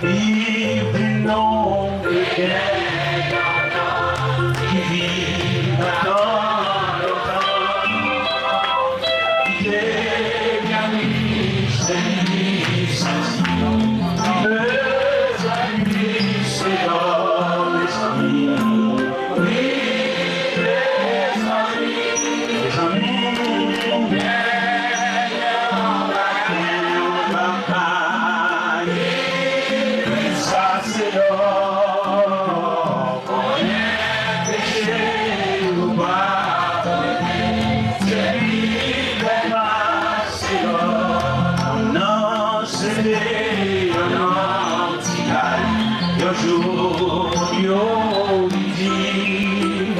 Vive non qui vit dans le temps, qui est bien mis, c'est dans les amis, oui, les amis, ça c'est l'or, on est péché ou pas, c'est lui c'est l'or, non c'est lui, non c'est yo jour, yo dit,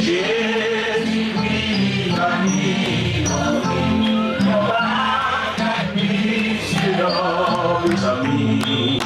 Jésus lui a mis, on va gagner c'est l'or, les amis.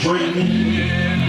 Join me.